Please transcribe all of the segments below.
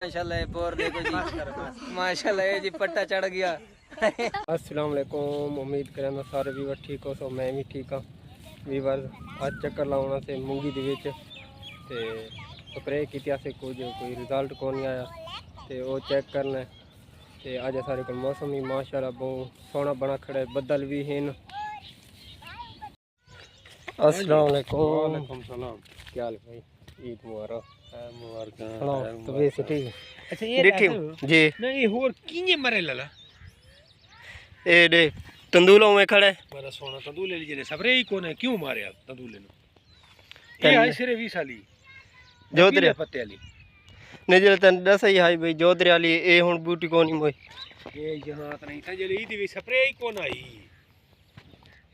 माशाल्लाह बोर देखो जी माशाल्लाह ये जी पट्टा चढ़ गया। अस्सलाम वालेकुम, उम्मीद करें सारे व्यूवर ठीक हो। सो मैं भी ठीक हाँ व्यूवर। आज चक्कर लाना से मूंगी दे विच ते स्प्रे कीतिया से कुछ कोई रिजल्ट को नहीं आया तो वो चेक करना ते अज सारे को मौसम ही माशाल्लाह बहुत सोहना बना खड़ा है, बदल भी हैं। अस्सलाम वालेकुम सलाम, क्या हाल भाई? ईद मुबारक। तो वैसे ठीक है। अच्छा ये जी नहीं होर किंजे मरे लला ए दे तंदूलों में खड़े बड़ा सोना तंदूले लीजिए ने सबरे ही कोने क्यों मारे आप तंदूले ने ये आई सिरे 20 साली जोधरे पत्ते वाली ने जले तन दस ही हाई भाई जोधरे वाली ए हुन बूटी कोनी मोई ये जहां त नहीं था जले ई दी स्प्रे ही कोन आई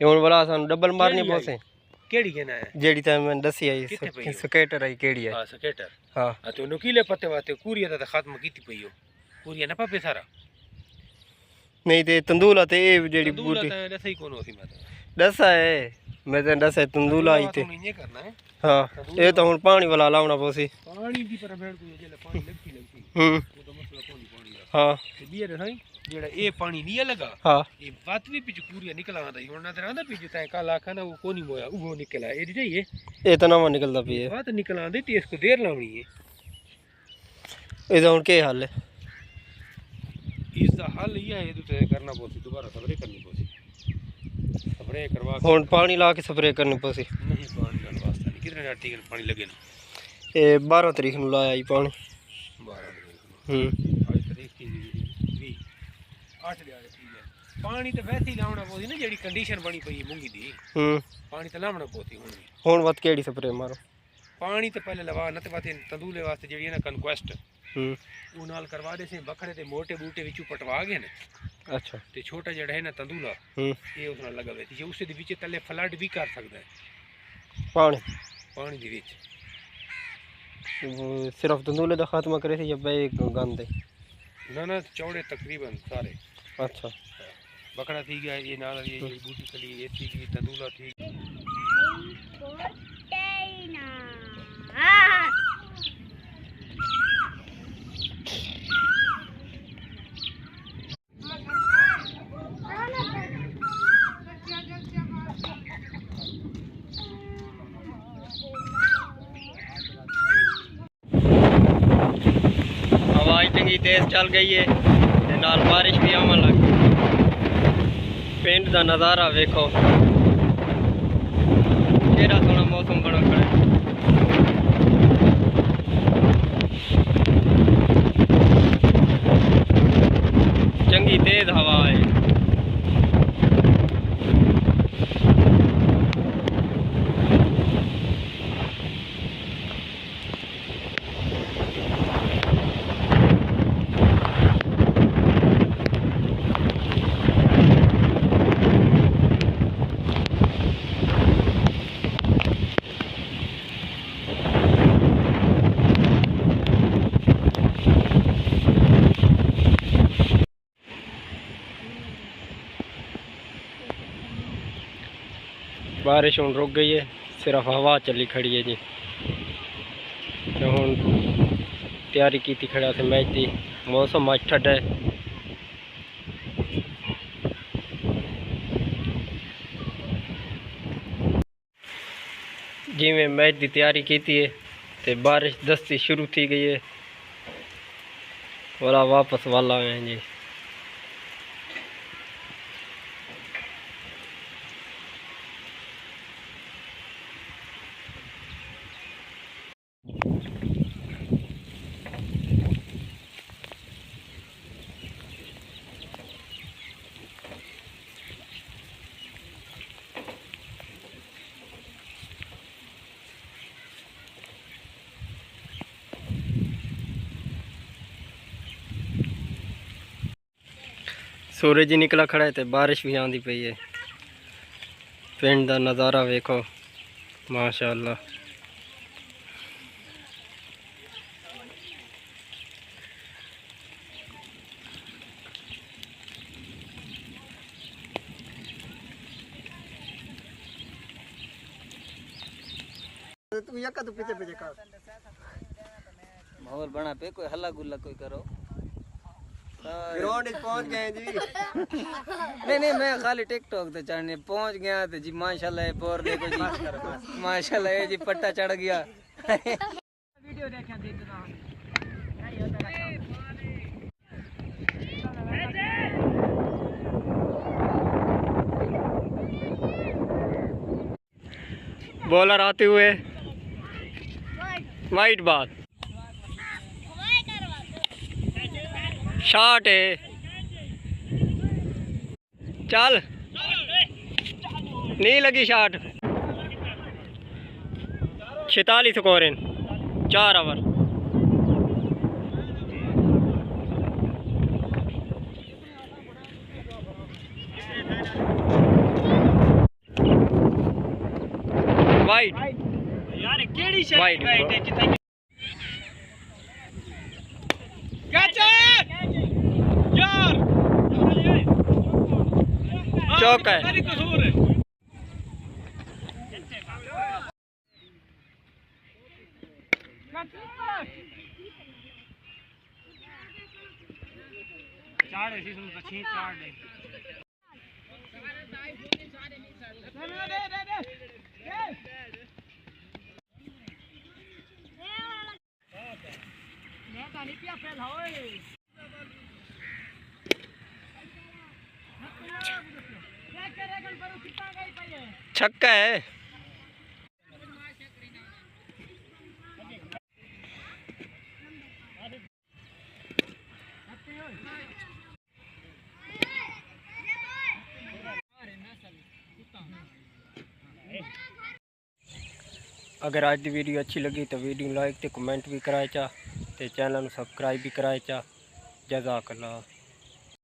ये हुन बड़ा सन डबल मारनी पोसे केड़ी केना है जेडी त मैं दसी आई स्केटर आई केड़ी है। हां स्केटर हां तो नुकीले पत्ते वाते कुरिया दा खत्म कीती पईयो कुरिया ना पापे सारा नहीं ते तंदूला ते ए जेडी तंदूला बूटी त सही कोन होती मैं दसा है मैं तो दसा तंदूला आई ते ये करना है। हां ये तो हुन पानी वाला लावना पोसी पानी दी पर बैठ को जले पानी लगती हम्म तो मसला कोनी पानी दा हां ते बियर है जेड़ा ए पानी नहीं लगा हां ये बात भी पिछ पूरी निकल आंदा ही होना तेरा आंदा पिछ तय काला खाना वो कोनी मोया वो निकला ए दी ये तो नवा निकलदा पई है बात निकल आंदी ते इसको देर लावनी है। इदा हुन के हाल है? इसका हल ये है तो करना पोसी दोबारा स्प्रे करनी पोसी स्प्रे करवा हुन पानी ला के स्प्रे करनी पोसी नहीं पानी का वास्ता नहीं कितने डाटी के पानी लगे ना ए 12 तारीख नु लाया ई पानी 12 हम्म आज तारीख की 20 8 दिहाड़े ठीक है पानी तो वैसे ही लावना पोसी ना जेडी कंडीशन बनी पई मूंगी दी पानी तो लावना पोसी हुन वत केड़ी स्प्रे मारो पानी तो पहले लवा न ते बात तंदूले वास्ते जेडी है ना कन्क्वेस्ट वो नाल करवा दे से बखरे ते मोटे बूटे विचू पटवा गए ने। अच्छा ते छोटा जड़ा है ना तंदूला ये उस नाल लगा वे ते उससे दे विच तले फ्लड भी कर सकदा है पानी पानी दे विच सिर्फ तंदूले दा खात्मा करे थे या बे गंदे ना चौड़े तकरीबन सारे। अच्छा बकरा थी गया ये नाल ये बूटी खली ये थी गई तंदूला थी हवाई चंगी तेज चल गई है ते नाल बारिश भी आवन लग गई। पिंड दा नज़ारा वेखो केड़ा सोहना मौसम बना खड़ा है। चंगी तेज हवा है। बारिश हुन रुक गई है, सिर्फ हवा चली खड़ी है जी। तो हुन तैयारी की थी खड़ा से मैच की। मौसम आज ठंडा है। जी मैं मैच की तैयारी की थी तो बारिश दस्ती शुरू थी गई है वाला वापस वाला हैं जी। सूरज ही निकला खड़ा है तो बारिश भी आंदी पई है। पिंड दा नज़ारा वेखो माशाअल्लाह। तू यका तो पीछे पीछे कर माहौल बना पे कोई हल्ला गुल्ला कोई करो। ग्राउंड पहुंच गए जी। नहीं मैं खाली टिकटॉक ते चढ़ने पहुंच गया तो जी माशाल्लाह बोर देखो जी माशाल्लाह ये जी पट्टा चढ़ गया। वीडियो देखा देखना बॉलर आते हुए वाइट बॉल शॉट है चल नहीं लगी shot 46 score in 4 over. White यार केड़ी शॉट वाइट कैच यार चौका है। मेरी कसूर है। चार ऐसी सुन अच्छी चार दे छक्का है। अगर आज की वीडियो अच्छी लगी तो वीडियो लाइक ते कमेंट भी कराए चा ते चैनल सब्सक्राइब भी कराए चा। जज़ाकल्लाह।